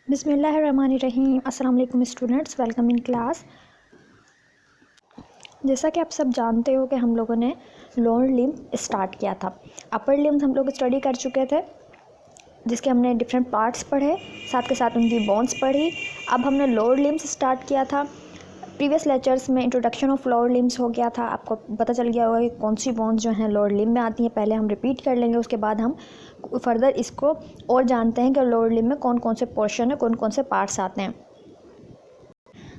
बिस्मिल्लाहिर्रहमानिर्रहीम। अस्सलाम वालेकुम स्टूडेंट्स, वेलकम इन क्लास। जैसा कि आप सब जानते हो कि हम लोगों ने लोअर लिम्ब स्टार्ट किया था। अपर लिम्ब हम लोग स्टडी कर चुके थे, जिसके हमने डिफरेंट पार्ट्स पढ़े, साथ के साथ उनकी बोन्स पढ़ी। अब हमने लोअर लिम्ब्स स्टार्ट किया था। प्रीवियस लेक्चर्स में इंट्रोडक्शन ऑफ लोअर लिम्ब्स हो गया था, आपको पता चल गया होगा कि कौन सी बोन्स जो हैं लोअर लिम्ब में आती हैं। पहले हम रिपीट कर लेंगे, उसके बाद हम फर्दर इसको और जानते हैं कि लोअर लिम्ब में कौन कौन से पोर्शन है, कौन कौन से पार्ट्स आते हैं।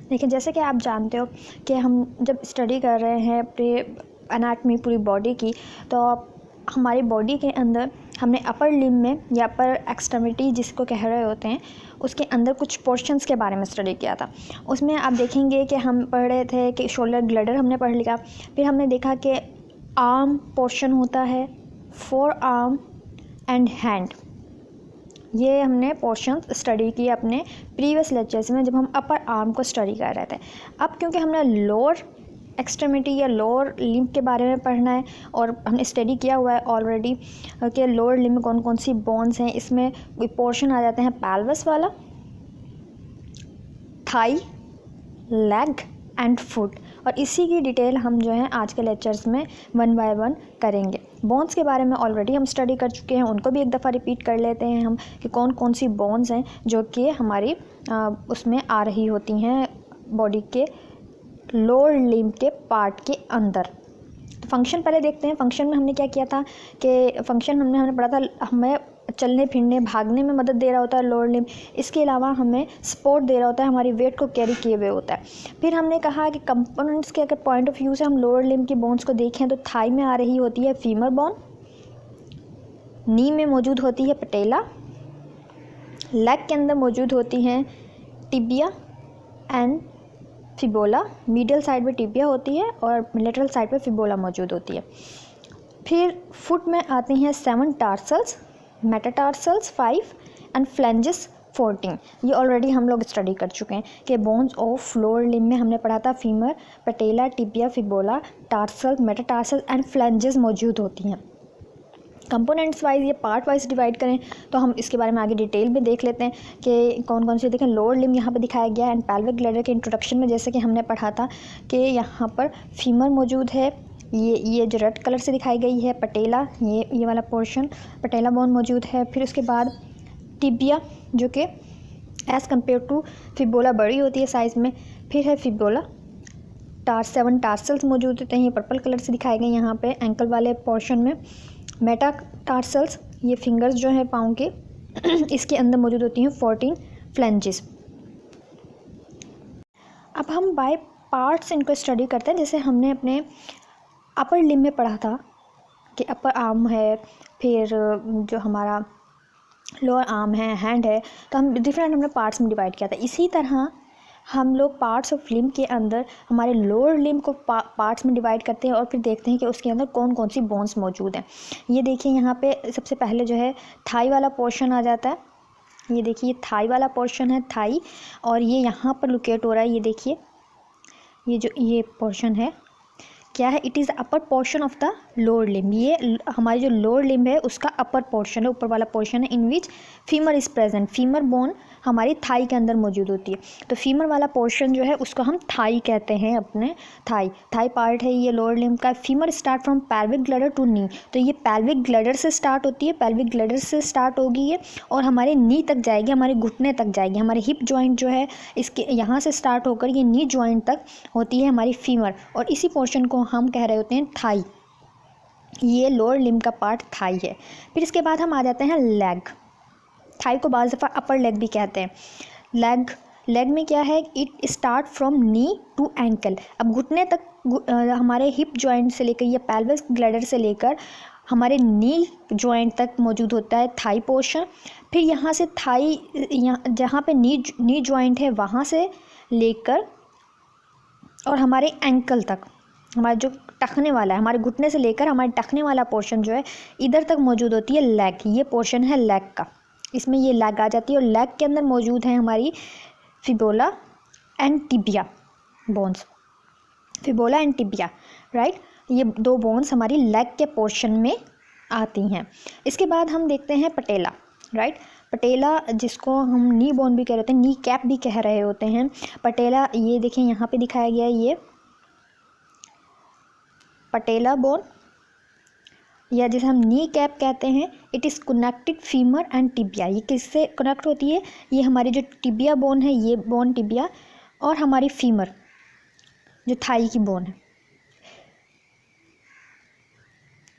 देखिए, जैसे कि आप जानते हो कि हम जब स्टडी कर रहे हैं एनाटमी पूरी बॉडी की, तो हमारी बॉडी के अंदर हमने अपर लिम्ब में या अपर एक्सट्रीमिटी जिसको कह रहे होते हैं, उसके अंदर कुछ पोर्शंस के बारे में स्टडी किया था। उसमें आप देखेंगे कि हम पढ़ रहे थे कि शोल्डर ग्लैडर हमने पढ़ लिया। फिर हमने देखा कि आर्म पोर्शन होता है, फोर आर्म एंड हैंड। ये हमने पोर्शन स्टडी किए अपने प्रीवियस लेक्चर्स में जब हम अपर आर्म को स्टडी कर रहे थे। अब क्योंकि हमने लोअर एक्सट्रीमिटी या लोअर लिम्ब के बारे में पढ़ना है और हमने स्टडी किया हुआ है ऑलरेडी कि लोअर लिम्ब में कौन कौन सी बोन्स हैं, इसमें कोई पोर्शन आ जाते हैं पेल्विस वाला, थाई, लेग एंड फुट, और इसी की डिटेल हम जो है आज के लेक्चर्स में वन बाय वन करेंगे। बोन्स के बारे में ऑलरेडी हम स्टडी कर चुके हैं, उनको भी एक दफ़ा रिपीट कर लेते हैं हम कि कौन कौन सी बोन्स हैं जो कि हमारी उसमें आ रही होती हैं बॉडी के लोअर लिम्ब के पार्ट के अंदर। तो फंक्शन पहले देखते हैं। फंक्शन में हमने क्या किया था कि फंक्शन हमने पढ़ा था, हमें चलने फिरने भागने में मदद दे रहा होता है लोअर लिम्ब। इसके अलावा हमें सपोर्ट दे रहा होता है, हमारी वेट को कैरी किए हुए होता है। फिर हमने कहा कि कंपोनेंट्स के अगर पॉइंट ऑफ व्यू से हम लोअर लिम्ब की बोन्स को देखें तो थाई में आ रही होती है फीमर बोन, नी में मौजूद होती है पटेला, लेग के अंदर मौजूद होती हैं टिबिया एंड फिबोला। मीडियल साइड पे टिबिया होती है और लेटरल साइड पे फिबोला मौजूद होती है। फिर फुट में आती हैं 7 टार्सल्स, मेटाटार्सल्स 5 एंड फ्लेंजेस 14। ये ऑलरेडी हम लोग स्टडी कर चुके हैं कि बोन्स ऑफ लोअर लिम्ब में हमने पढ़ा था femur, patella, tibia, fibula, tarsal, metatarsal and phalanges मौजूद होती हैं। कंपोनेंट्स वाइज ये पार्ट वाइज डिवाइड करें तो हम इसके बारे में आगे डिटेल में देख लेते हैं कि कौन कौन से। देखें, लोअर लिम्ब यहाँ पर दिखाया गया है एंड पेल्विक ब्लैडर के इंट्रोडक्शन में जैसे कि हमने पढ़ा था कि यहाँ पर फीमर मौजूद है, ये जो रेड कलर से दिखाई गई है पटेला, ये वाला पोर्शन पटेला बोन मौजूद है। फिर उसके बाद टिबिया जो कि एज़ कम्पेयर टू फिबोला बड़ी होती है साइज़ में। फिर है फिबोला, 7 टार्सल्स मौजूद होते हैं, ये पर्पल कलर से दिखाए गए यहाँ पे एंकल वाले पोर्शन में। मेटाटार्सल्स, ये फिंगर्स जो है पाँव के, इसके अंदर मौजूद होती हैं 14 फ्लेंजेस। अब हम बाय पार्ट्स इनको स्टडी करते हैं। जैसे हमने अपने अपर लिम्ब में पढ़ा था कि अपर आर्म है, फिर जो हमारा लोअर आर्म है, हैंड है, तो हम डिफरेंट हमने पार्ट्स में डिवाइड किया था। इसी तरह हम लोग पार्ट्स ऑफ लिम्ब के अंदर हमारे लोअर लिम्ब को पार्ट्स में डिवाइड करते हैं और फिर देखते हैं कि उसके अंदर कौन कौन सी बोन्स मौजूद हैं। ये देखिए, यहाँ पे सबसे पहले जो है थाई वाला पोर्शन आ जाता है। ये देखिए, थाई वाला पोर्शन है, थाई, और ये यहाँ पर लोकेट हो रहा है। ये देखिए, ये पोर्शन है क्या है, it is upper portion of the lower limb. ये हमारी जो लोअर लिम्ब है उसका अपर पोर्शन है, ऊपर वाला पोर्शन है, in which femur is present. Femur bone हमारी थाई के अंदर मौजूद होती है। तो फीमर वाला पोर्शन जो है उसको हम थाई कहते हैं। अपने थाई पार्ट है ये लोअर लिम्ब का। Femur start from pelvic girdle to knee, तो ये पेल्विक ग्लैडर से स्टार्ट होती है, पेल्विक ग्लैडर से स्टार्ट होगी ये और हमारे नी तक जाएगी, हमारे घुटने तक जाएगी। हमारे हिप जॉइंट जो है इसके यहाँ से स्टार्ट होकर ये नी जॉइंट तक होती है हमारी फीमर, और इसी पोर्शन को हम कह रहे होते हैं थाई। ये लोअर लिम्ब का पार्ट थाई है। फिर इसके बाद हम आ जाते हैं लेग। थाई को बाज़ दफ़ा अपर लेग भी कहते हैं। लेग में क्या है, it start from knee to ankle. अब घुटने तक हमारे हिप जॉइंट से लेकर या पेल्विस ग्लैडर से लेकर हमारे नी जॉइंट तक मौजूद होता है थाई पोर्शन। फिर यहाँ से थाई, जहाँ पे नी जॉइंट है वहाँ से लेकर और हमारे एंकल तक, हमारा जो टखने वाला है, हमारे घुटने से लेकर हमारे टखने वाला पोर्शन जो है इधर तक मौजूद होती है लेग। ये पोर्शन है लेग का, इसमें ये लेग आ जाती है और लेग के अंदर मौजूद है हमारी fibula and tibia bones. Fibula and tibia, right, ये 2 बोन्स हमारी लेग के पोर्शन में आती हैं। इसके बाद हम देखते हैं पटेला, राइट। पटेला जिसको हम नी बोन भी कह रहे होते हैं, नी कैप भी कह रहे होते हैं। पटेला, ये देखिए यहाँ पे दिखाया गया है, ये पटेला बोन या जिसे हम नी कैप कहते हैं। It is connected femur and tibia. ये किससे कनेक्ट होती है? ये हमारी जो टिबिया बोन है, ये बोन टिबिया, और हमारी फीमर जो थाई की बोन है,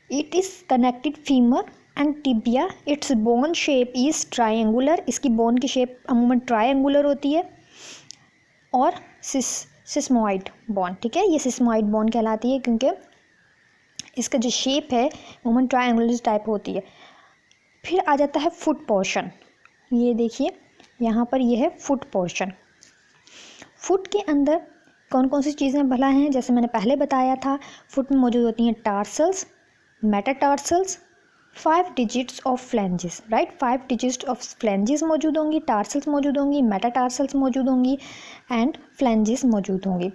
it is connected femur and tibia. It's bone shape is triangular. इसकी बोन की शेप अमूमन ट्रायंगुलर होती है। और सिस्मोइड बोन, ठीक है, ये सिस्मोइड बोन कहलाती है क्योंकि इसका जो शेप है अमूमन ट्रायंगुलर टाइप होती है। फिर आ जाता है फुट पोर्शन। ये देखिए यहाँ पर ये है फुट पोर्शन। फुट के अंदर कौन कौन सी चीज़ें भला हैं? जैसे मैंने पहले बताया था, फुट में मौजूद होती हैं tarsals, metatarsals, 5 digits of flanges, right. 5 digits of flanges मौजूद होंगी, टार्सल्स मौजूद होंगी, मेटाटार्सल्स मौजूद होंगी एंड फ्लैंजेस मौजूद होंगी।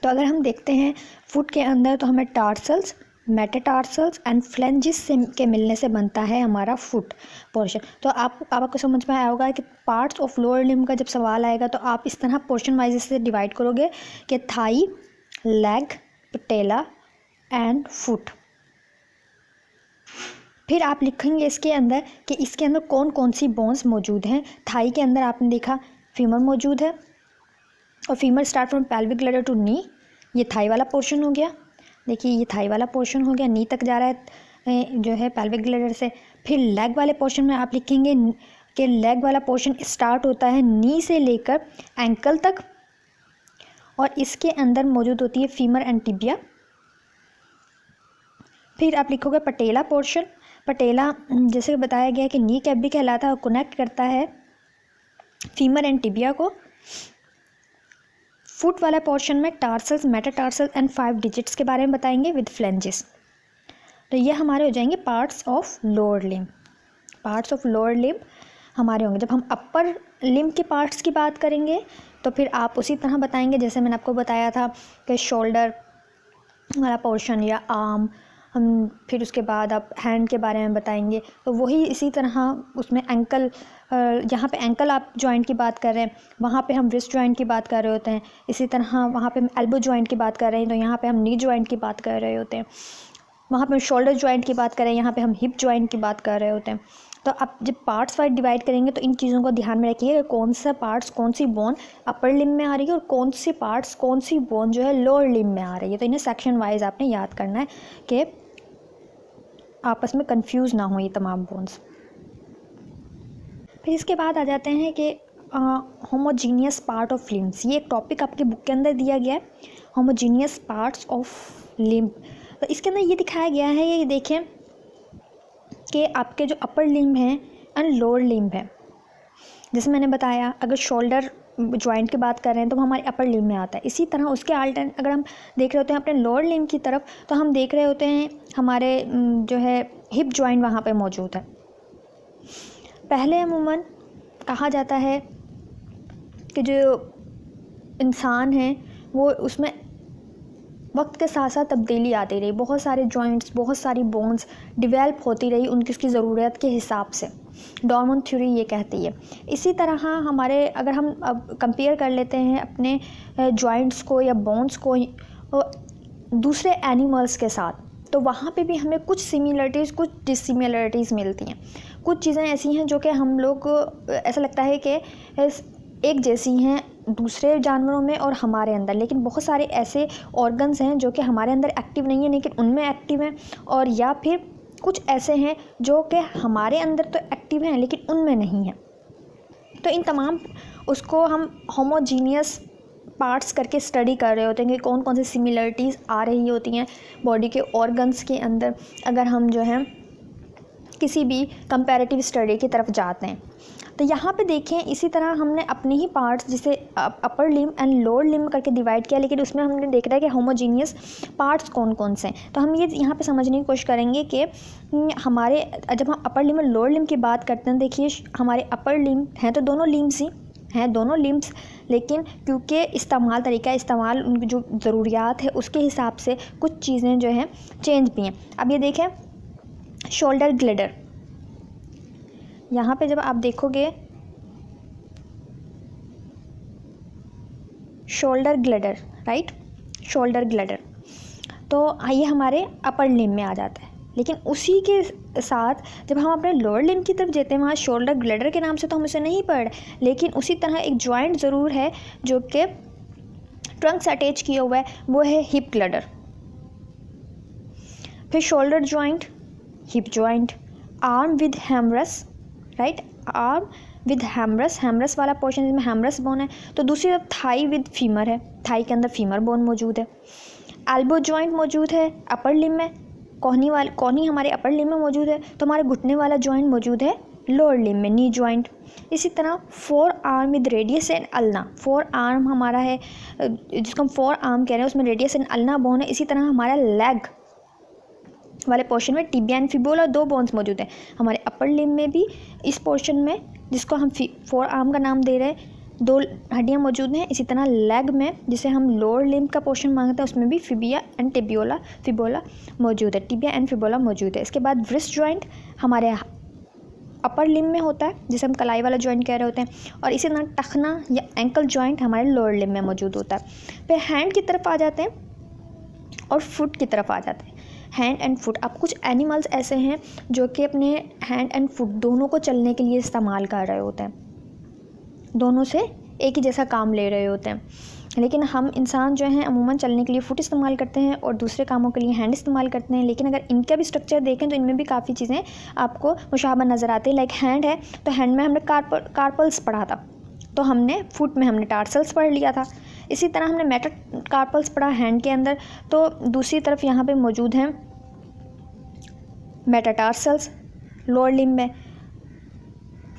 तो अगर हम देखते हैं फुट के अंदर, तो हमें टार्सल्स, मेटाटार्सल्स एंड फ्लैंजेस के मिलने से बनता है हमारा फुट पोर्शन। तो आपको समझ में आया होगा कि पार्ट्स ऑफ लोअर लिम्ब का जब सवाल आएगा तो आप इस तरह पोर्शन वाइज से डिवाइड करोगे कि thigh, leg, patella and foot. फिर आप लिखेंगे इसके अंदर कि इसके अंदर कौन कौन सी बोन्स मौजूद हैं। थाई के अंदर आपने देखा फीमर मौजूद है, और femur start from pelvic girdle to knee, ये थाई वाला पोर्शन हो गया। देखिए ये थाई वाला पोर्शन हो गया, नी तक जा रहा है जो है पेल्विक ग्लैडर से। फिर लेग वाले पोर्शन में आप लिखेंगे कि लेग वाला पोर्शन स्टार्ट होता है नी से लेकर एंकल तक, और इसके अंदर मौजूद होती है फीमर एंड टिबिया। फिर आप लिखोगे पटेला पोर्शन। पटेला जैसे बताया गया कि नी कैप भी कहलाता है और कनेक्ट करता है फीमर एंड टिबिया को। फुट वाला पोर्शन में टार्सल्स, मेटाटार्सल्स एंड 5 डिजिट्स के बारे में बताएंगे विद फ्लैंजेस। तो ये हमारे हो जाएंगे parts of lower limb. Parts of lower limb हमारे होंगे। जब हम अपर लिम्ब के पार्ट्स की बात करेंगे तो फिर आप उसी तरह बताएंगे जैसे मैंने आपको बताया था कि शोल्डर वाला पोर्शन या आर्म, हम फिर उसके बाद आप हैंड के बारे में बताएंगे। तो वही इसी तरह उसमें एंकल, जहाँ पे एंकल आप जॉइंट की बात कर रहे हैं वहाँ पे हम रिस्ट जॉइंट की बात कर रहे होते हैं। इसी तरह वहाँ पे हम एल्बो जॉइंट की बात कर रहे हैं तो यहाँ पे हम नी जॉइंट की बात कर रहे होते हैं। वहाँ पे हम शोल्डर जॉइंट की बात कर रहे हैं, यहाँ पे हम हिप जॉइंट की बात कर रहे होते हैं। तो आप जब पार्ट्स वाइज डिवाइड करेंगे तो इन चीज़ों को ध्यान में रखिए कि कौन सा पार्ट्स, कौन सी बोन अपर लिम्ब में आ रही है और कौन सी पार्ट्स, कौन सी बोन जो है लोअर लिम्ब में आ रही है। तो इन्हें सेक्शन वाइज आपने याद करना है कि आपस में कंफ्यूज ना हो ये तमाम बोन्स। फिर इसके बाद आ जाते हैं कि होमोजीनियस पार्ट ऑफ लिम्ब्स। ये एक टॉपिक आपके बुक के अंदर दिया गया है, होमोजीनियस पार्ट्स ऑफ लिम्ब। तो इसके अंदर ये दिखाया गया है, ये देखें कि आपके जो अपर लिम्ब हैं एंड लोअर लिम्ब है। जैसे मैंने बताया अगर शोल्डर जॉइंट की बात कर रहे हैं तो वो हमारे अपर लिम्ब में आता है। इसी तरह उसके अल्टरनेट अगर हम देख रहे होते हैं अपने लोअर लिम्ब की तरफ तो हम देख रहे होते हैं हमारे जो है हिप जॉइंट वहाँ पे मौजूद है। पहले अमूमन कहा जाता है कि जो इंसान है वो उसमें वक्त के साथ साथ तब्दीली आती रही, बहुत सारे जॉइंट्स, बहुत सारी बोन्स डेवलप होती रही उनकी उसकी ज़रूरत के हिसाब से। डॉर्मन थ्योरी ये कहती है। इसी तरह हमारे अगर हम अब कंपेयर कर लेते हैं अपने जॉइंट्स को या बोन्स को दूसरे एनिमल्स के साथ तो वहाँ पे भी हमें कुछ सिमिलरिटीज़, कुछ डिसिमिलरिटीज़ मिलती हैं। कुछ चीज़ें ऐसी हैं जो कि हम लोग ऐसा लगता है कि एक जैसी हैं दूसरे जानवरों में और हमारे अंदर, लेकिन बहुत सारे ऐसे ऑर्गन्स हैं जो कि हमारे अंदर एक्टिव नहीं है लेकिन उनमें एक्टिव हैं, और या फिर कुछ ऐसे हैं जो कि हमारे अंदर तो एक्टिव हैं लेकिन उनमें नहीं हैं। तो इन तमाम उसको हम होमोजीनियस पार्ट्स करके स्टडी कर रहे होते हैं कि कौन कौन सी सिमिलरिटीज़ आ रही होती हैं बॉडी के ऑर्गन्स के अंदर अगर हम जो है किसी भी कंपैरेटिव स्टडी की तरफ जाते हैं। तो यहाँ पे देखें इसी तरह हमने अपने ही पार्ट्स जिसे अपर लिम्ब एंड लोअर लिम्ब करके डिवाइड किया, लेकिन उसमें हमने देख रहा है कि होमोजीनियस पार्ट्स कौन कौन से हैं। तो हम ये यहाँ पे समझने की कोशिश करेंगे कि हमारे जब हम अपर लिम्ब और लोअर लिम्ब की बात करते हैं, देखिए हमारे अपर लिम्ब हैं तो दोनों लिम्ब्स ही हैं, दोनों लिम्ब्स, लेकिन क्योंकि इस्तेमाल तरीका इस्तेमाल उनकी जो ज़रूरियात है उसके हिसाब से कुछ चीज़ें जो हैं चेंज भी हैं। अब ये देखें शोल्डर ग्लैडर, यहाँ पे जब आप देखोगे शोल्डर ग्लैडर, राइट, शोल्डर ग्लैडर, तो ये हमारे अपर लिम्ब में आ जाता है। लेकिन उसी के साथ जब हम अपने लोअर लिम्ब की तरफ जाते हैं, वहाँ शोल्डर ग्लैडर के नाम से तो हम उसे नहीं पढ़ रहे, लेकिन उसी तरह एक जॉइंट ज़रूर है जो कि ट्रंक से अटैच किया हुआ है, वो है हिप ग्लैडर। फिर shoulder joint, hip joint, arm with humerus, right, arm with humerus, humerus वाला पोर्शन जिसमें हैमरस बोन है। तो दूसरी तरफ थाई विद फीमर है, थाई के अंदर फीमर बोन मौजूद है। एल्बो जॉइंट मौजूद है अपर लिम्ब में, कोहनी हमारे अपर लिम्ब में मौजूद है, तो हमारे घुटने वाला जॉइंट मौजूद है लोअर लिम्ब में, नी जॉइंट। इसी तरह four arm with radius and ulna, four arm हमारा है जिसको हम फोर आर्म कह रहे हैं, उसमें रेडियस एंड अल्ना बोन है। इसी तरह हमारा लेग वाले पोर्शन में टिबिया एंड फिबोला, दो बोन्स मौजूद हैं हमारे अपर लिम्ब में भी। इस पोर्शन में जिसको हम फोर आर्म का नाम दे रहे हैं, दो हड्डियां मौजूद हैं। इसी तरह लेग में जिसे हम लोअर लिम्ब का पोर्शन मांगते हैं, उसमें भी फिबिया एंड फिबोला मौजूद है, टिबिया एंड फिबोला मौजूद है। इसके बाद व्रिस्ट जॉइंट हमारे अपर लिम्ब में होता है, जिसे हम कलाई वाला जॉइंट कह रहे होते हैं। और इसी तरह टखना या एंकल जॉइंट हमारे लोअर लिम्ब में मौजूद होता है। फिर हैंड की तरफ आ जाते हैं और फुट की तरफ आ जाते हैं। हैंड एंड फुट, अब कुछ एनिमल्स ऐसे हैं जो कि अपने हैंड एंड फुट दोनों को चलने के लिए इस्तेमाल कर रहे होते हैं, दोनों से एक ही जैसा काम ले रहे होते हैं। लेकिन हम इंसान जो हैं अमूमन चलने के लिए फुट इस्तेमाल करते हैं और दूसरे कामों के लिए हैंड इस्तेमाल करते हैं। लेकिन अगर इनका भी स्ट्रक्चर देखें तो इनमें भी काफ़ी चीज़ें आपको मुशाबा नज़र आती है। लाइक हैंड है तो हैंड में हमने कार्पल्स पढ़ा था, तो हमने फुट में हमने टार्सल्स पढ़ लिया था। इसी तरह हमने मेटाकार्पल्स पढ़ा हैंड के अंदर, तो दूसरी तरफ यहाँ पे मौजूद हैं मेटाटार्सल्स लोअर लिम्ब में।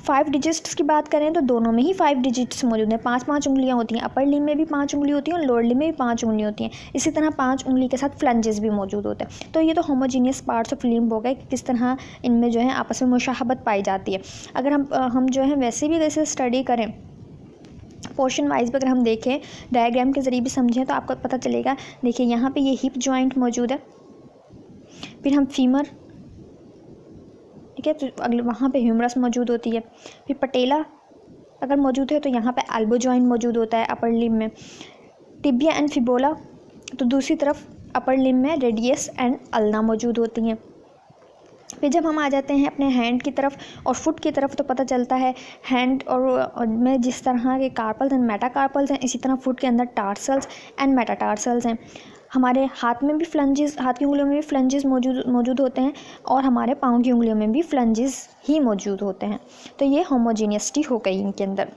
5 डिजिट्स की बात करें तो दोनों में ही 5 डिजिट्स मौजूद हैं, 5 उंगलियां होती हैं। अपर लिम्ब में भी 5 उंगली होती हैं और लोअर लिम्ब में भी 5 उंगली होती हैं। इसी तरह 5 उंगली के साथ फ्लंजेस भी मौजूद होते हैं। तो ये तो होमोजीनियस पार्ट्स ऑफ लिम्ब हो गए कि किस तरह इनमें जो है आपस में मुशाहबत पाई जाती है। अगर हम जो है वैसे स्टडी करें पोर्शन वाइज भी, अगर हम देखें डायग्राम के ज़रिए भी समझें तो आपको पता चलेगा। देखिए यहाँ पे ये हिप जॉइंट मौजूद है, फिर हम फीमर, ठीक है, तो अगले वहाँ पे ह्यूमरस मौजूद होती है। फिर पटेला अगर मौजूद है तो यहाँ पे एल्बो जॉइंट मौजूद होता है अपर लिम्ब में। टिबिया एंड फिबोला, तो दूसरी तरफ अपर लिम्ब में रेडियस एंड अल्ना मौजूद होती हैं। फिर जब हम आ जाते हैं अपने हैंड की तरफ और फुट की तरफ तो पता चलता है हैंड और में जिस तरह के कार्पल्स एंड मेटाकार्पल्स हैं, इसी तरह फुट के अंदर टार्सल्स एंड मेटाटार्सल्स हैं। हमारे हाथ में भी फ्लंजेस, हाथ की उंगलियों में भी फ्लंजेस मौजूद होते हैं और हमारे पाँव की उंगलियों में भी फ्लंजेस ही मौजूद होते हैं। तो ये होमोजीनियसिटी हो गई इनके अंदर।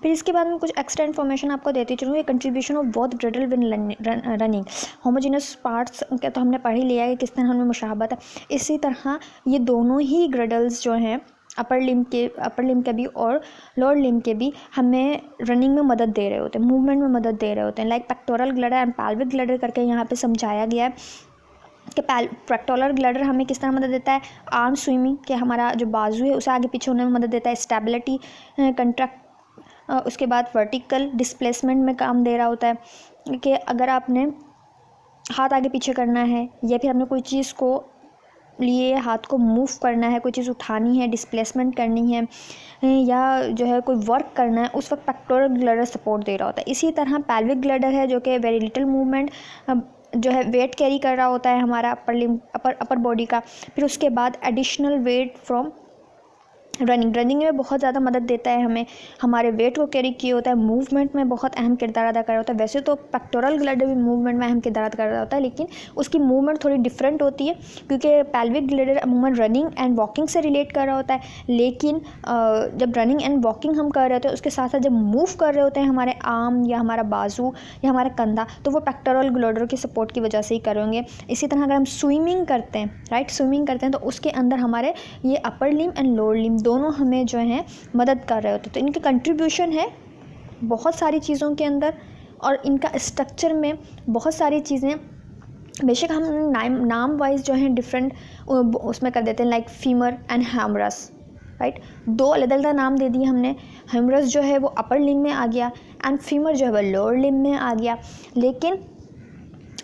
फिर इसके बाद में कुछ एक्स्ट्रा इन्फॉर्मेशन आपको देती चलूँ। ये contribution of both Gradle when running, homogeneous parts का तो हमने पढ़ ही लिया है कि किस तरह हमें मुशाबत है। इसी तरह ये दोनों ही ग्रेडल्स जो हैं अपर लिम्ब के भी और लोअर लिम्ब के भी हमें रनिंग में मदद दे रहे होते हैं, मूवमेंट में मदद दे रहे होते हैं। लाइक पेक्टोरल ग्लैडर एंड पेल्विक ग्लैडर करके यहाँ पे समझाया गया है कि पेक्टोरल ग्लैडर हमें किस तरह मदद देता है, आर्म स्विमिंग के हमारा जो बाजू है उसे आगे पीछे होने में मदद देता है, स्टेबिलिटी कंट्रैक्ट, उसके बाद वर्टिकल डिस्प्लेसमेंट में काम दे रहा होता है कि अगर आपने हाथ आगे पीछे करना है या फिर हमने कोई चीज़ को लिए हाथ को मूव करना है, कोई चीज़ उठानी है, डिस्प्लेसमेंट करनी है या जो है कोई वर्क करना है, उस वक्त पेक्टोरल ग्लैडर सपोर्ट दे रहा होता है। इसी तरह पेल्विक ग्लैडर है जो कि वेरी लिटिल मूवमेंट जो है वेट कैरी कर रहा होता है हमारा अपर बॉडी का। फिर उसके बाद एडिशनल वेट फ्रॉम रनिंग में बहुत ज़्यादा मदद देता है हमें, हमारे वेट को कैरी किया होता है, मूवमेंट में बहुत अहम किरदार अदा कर रहा होता है। वैसे तो पेक्टोरल ग्लैडर भी मूवमेंट में अहम किरदार अदा कर रहा होता है, लेकिन उसकी मूवमेंट थोड़ी डिफरेंट होती है क्योंकि पेल्विक ग्लैडर अमूमन रनिंग एंड वॉकिंग से रिलेट कर रहा होता है। लेकिन जब रनिंग एंड वॉकिंग हम कर रहे होते हैं उसके साथ साथ जब मूव कर रहे होते हैं हमारे आर्म या हमारा बाजू या हमारा कंधा, तो वो पेक्टोरल ग्लैडर की सपोर्ट की वजह से ही करेंगे। इसी तरह अगर हम स्विमिंग करते हैं, राइट, स्विमिंग करते हैं तो उसके अंदर हमारे ये अपर लिम्ब एंड लोअर लिम्ब दोनों हमें जो है मदद कर रहे होते हैं। तो इनकी कंट्रीब्यूशन है बहुत सारी चीज़ों के अंदर और इनका स्ट्रक्चर में बहुत सारी चीज़ें बेशक हम नाम वाइज जो है डिफरेंट उसमें कर देते हैं, लाइक फीमर एंड हैमरस, राइट, दो अलग अलग नाम दे दिए हमने। हैमरस जो है वो अपर लिम्ब में आ गया एंड फीमर जो है वो लोअर लिम्ब में आ गया। लेकिन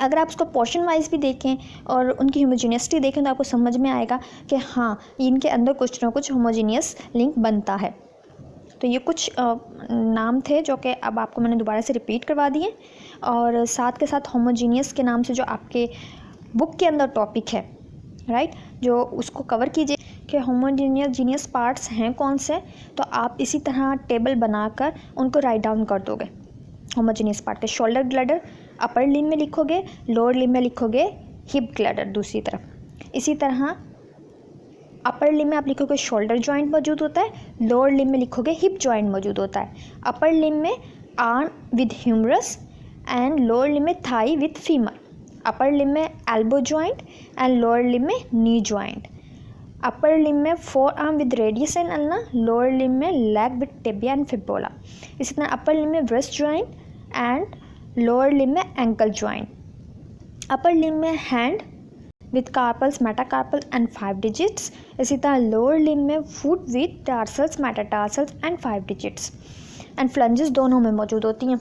अगर आप उसको पोर्शन वाइज भी देखें और उनकी होमोजीनियसिटी देखें तो आपको समझ में आएगा कि हाँ, इनके अंदर कुछ ना कुछ होमोजीनियस लिंक बनता है। तो ये कुछ नाम थे जो कि अब आपको मैंने दोबारा से रिपीट करवा दिए, और साथ के साथ होमोजीनियस के नाम से जो आपके बुक के अंदर टॉपिक है, राइट, जो उसको कवर कीजिए कि होमोजीनियस पार्ट्स हैं कौन से। तो आप इसी तरह टेबल बनाकर उनको राइट डाउन कर दोगे। होमोजीनियस पार्ट के शोल्डर ग्लैडर अपर लिम्ब में लिखोगे, लोअर लिम्ब में लिखोगे हिप ग्लैडर दूसरी तरफ। इसी तरह अपर लिम्ब में आप लिखोगे शोल्डर जॉइंट मौजूद होता है, लोअर लिम्ब में लिखोगे हिप जॉइंट मौजूद होता है। अपर लिम्ब में arm with humerus and lower limb में thigh with femur. Upper limb में elbow joint and lower limb में नी जॉइंट। अपर लिम्ब में forearm with radius and ulna, lower limb में leg with tibia and fibula. इसी तरह upper limb में wrist joint and lower limb में ankle joint. Upper limb में hand with carpals, metacarpal and 5 digits. इसी तरह lower limb में foot with tarsals, metatarsals and 5 digits. And phalanges दोनों में मौजूद होती हैं।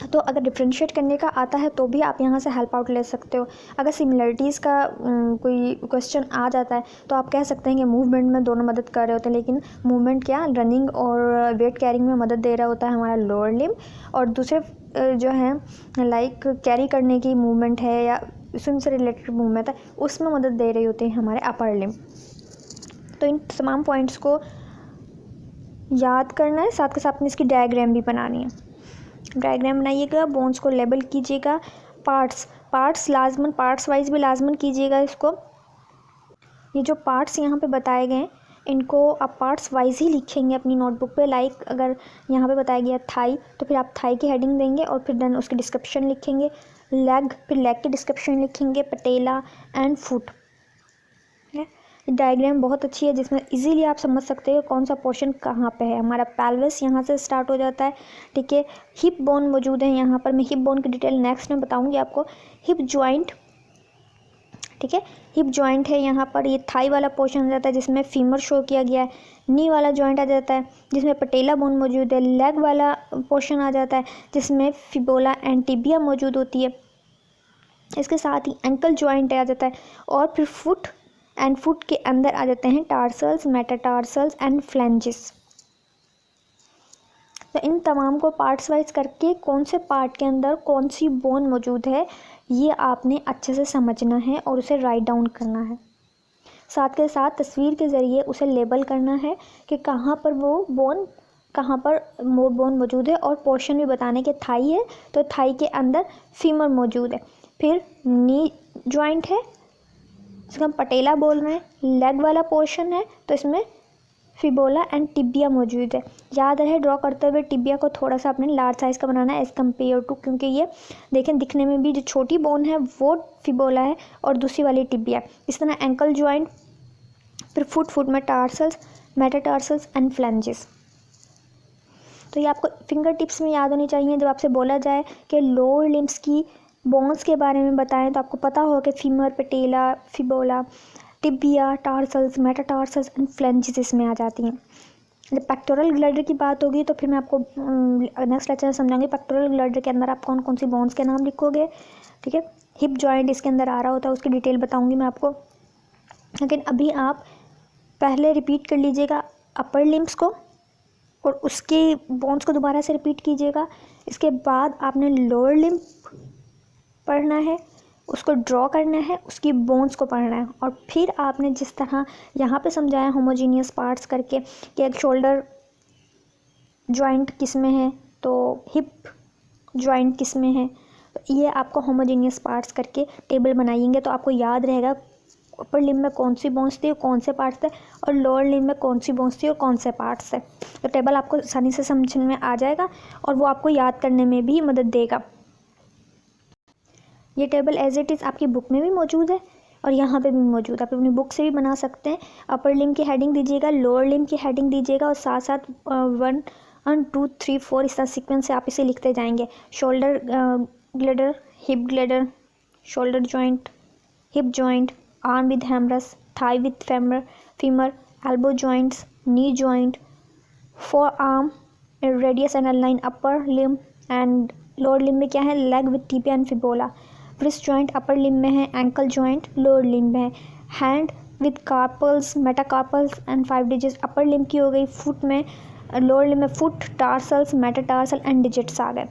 तो अगर डिफ्रेंशिएट करने का आता है तो भी आप यहाँ से हेल्प आउट ले सकते हो। अगर सिमिलरिटीज़ का कोई क्वेश्चन आ जाता है तो आप कह सकते हैं कि मूवमेंट में दोनों मदद कर रहे होते हैं, लेकिन मूवमेंट क्या, रनिंग और वेट कैरिंग में मदद दे रहा होता है हमारा लोअर लिम्ब, और दूसरे जो है लाइक कैरी करने की मूवमेंट है या स्विम से रिलेटेड मूवमेंट है, उसमें मदद दे रही होती है हमारे अपर लिम्ब। तो इन तमाम पॉइंट्स को याद करना है, साथ के साथ में इसकी डायग्राम भी बनानी है। डायग्राम बनाइएगा, बोन्स को लेबल कीजिएगा, पार्ट्स लाजमन, पार्ट्स वाइज भी लाजमन कीजिएगा इसको। ये जो पार्ट्स यहाँ पे बताए गए हैं इनको आप पार्ट्स वाइज ही लिखेंगे अपनी नोटबुक पे। लाइक अगर यहाँ पे बताया गया थाई तो फिर आप थाई की हेडिंग देंगे और फिर देन उसकी डिस्क्रिप्शन लिखेंगे। लेग, फिर लेग की डिस्क्रिप्शन लिखेंगे, पटेला एंड फुट। डायग्राम बहुत अच्छी है जिसमें इजीली आप समझ सकते हो कौन सा पोर्शन कहाँ पे है। हमारा पेल्विस यहाँ से स्टार्ट हो जाता है, ठीक है। हिप बोन मौजूद है यहाँ पर, मैं हिप बोन की डिटेल नेक्स्ट में बताऊँगी आपको। हिप जॉइंट, ठीक है, हिप जॉइंट है यहाँ पर। ये थाई वाला पोर्शन आ जाता है जिसमें फीमर शो किया गया है। नी वाला जॉइंट आ जाता है जिसमें पटेला बोन मौजूद है। लेग वाला पोर्शन आ जाता है जिसमें फिबोला एंड टिबिया मौजूद होती है। इसके साथ ही एंकल जॉइंट आ जाता है, और फिर फुट एंड फुट के अंदर आ जाते हैं टार्सल्स, मेटाटार्सल्स एंड फ्लैंजेस। तो इन तमाम को पार्ट्स वाइज करके कौन से पार्ट के अंदर कौन सी बोन मौजूद है ये आपने अच्छे से समझना है और उसे राइट डाउन करना है। साथ के साथ तस्वीर के ज़रिए उसे लेबल करना है कि कहाँ पर वो बोन मौजूद है, और पोर्शन भी बताने के थाई है तो थाई के अंदर फीमर मौजूद है। फिर नी जॉइंट है जिसको हम पटेला बोल रहे हैं। लेग वाला पोर्शन है तो इसमें फिबोला एंड टिबिया मौजूद है। याद रहे ड्रॉ करते हुए टिबिया को थोड़ा सा अपने लार्ज साइज़ का बनाना है एज़ कम्पेयर टू, क्योंकि ये देखें दिखने में भी जो छोटी बोन है वो फिबोला है और दूसरी वाली टिबिया। इस तरह एंकल जॉइंट, फिर फुट में टार्सल्स, मेटाटार्सल्स एंड फ्लैंजेस। तो ये आपको फिंगर टिप्स में याद होनी चाहिए। जब आपसे बोला जाए कि लोअर लिम्स की बोन्स के बारे में बताएं तो आपको पता होगा कि femur, patella, fibula, tibia, tarsals, metatarsals and phalanges इसमें आ जाती हैं। जब पेक्टोरल ग्लैडर की बात होगी तो फिर मैं आपको नेक्स्ट लेक्चर में समझाऊंगी पेक्टोरल ग्लैडर के अंदर आप कौन कौन सी बोन्स के नाम लिखोगे, ठीक है। हिप जॉइंट इसके अंदर आ रहा होता है, उसकी डिटेल बताऊंगी मैं आपको। लेकिन अभी आप पहले रिपीट कर लीजिएगा अपर लिम्स को और उसके बोन्स को दोबारा से रिपीट कीजिएगा। इसके बाद आपने लोअर लिम्ब पढ़ना है, उसको ड्रॉ करना है, उसकी बोन्स को पढ़ना है, और फिर आपने जिस तरह यहाँ पे समझाया होमोजीनियस पार्ट्स करके कि एक शोल्डर जॉइंट किस में है तो हिप जॉइंट किस में है, तो ये आपको होमोजीनियस पार्ट्स करके टेबल बनाएंगे तो आपको याद रहेगा अपर लिम्ब में कौन सी बोन्स थी और कौन से पार्ट्स थे, और लोअर लिम्ब में कौन सी बोन्स थी और कौन से पार्ट्स थे। तो टेबल आपको आसानी से समझने में आ जाएगा और वो आपको याद करने में भी मदद देगा। ये टेबल एज इट इज़ आपकी बुक में भी मौजूद है और यहाँ पे भी मौजूद है, आप अपनी बुक से भी बना सकते हैं। अपर लिम्ब की हेडिंग दीजिएगा, लोअर लिम्ब की हेडिंग दीजिएगा और साथ साथ 1 2 3 4 इस तरह सीक्वेंस से आप इसे लिखते जाएंगे। Shoulder girdle, hip girdle, shoulder joint, hip joint, arm with humerus, thigh with femur, elbow joints, knee joint, forearm, radius and ulna upper limb, and lower limb में क्या है leg with tibia and fibula. Wrist joint upper limb में है, ankle joint lower limb में है, hand with carpals, metacarpals and 5 digits upper limb की हो गई, फुट में लोअर लिम्ब में foot, tarsals, metatarsal and digits आ गए।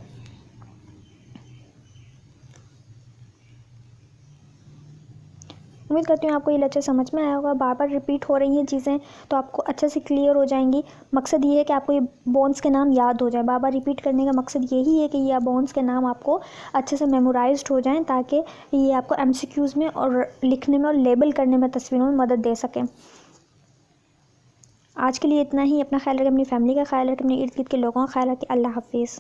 उम्मीद करती हूँ आपको ये लेक्चर समझ में आया होगा। बार बार रिपीट हो रही हैं चीज़ें तो आपको अच्छे से क्लियर हो जाएंगी। मकसद ये है कि आपको ये बोन्स के नाम याद हो जाए। बार बार रिपीट करने का मकसद यही है कि ये बोन्स के नाम आपको अच्छे से मेमोराइज्ड हो जाएं, ताकि ये आपको MCQs में और लिखने में और लेबल करने में तस्वीरों में मदद दे सकें। आज के लिए इतना ही। अपना ख्याल रखें, अपनी फैमिली का ख्याल रखें, अपने इर्द गिर्द के लोगों का ख्याल रखें। अल्लाह हाफिज़।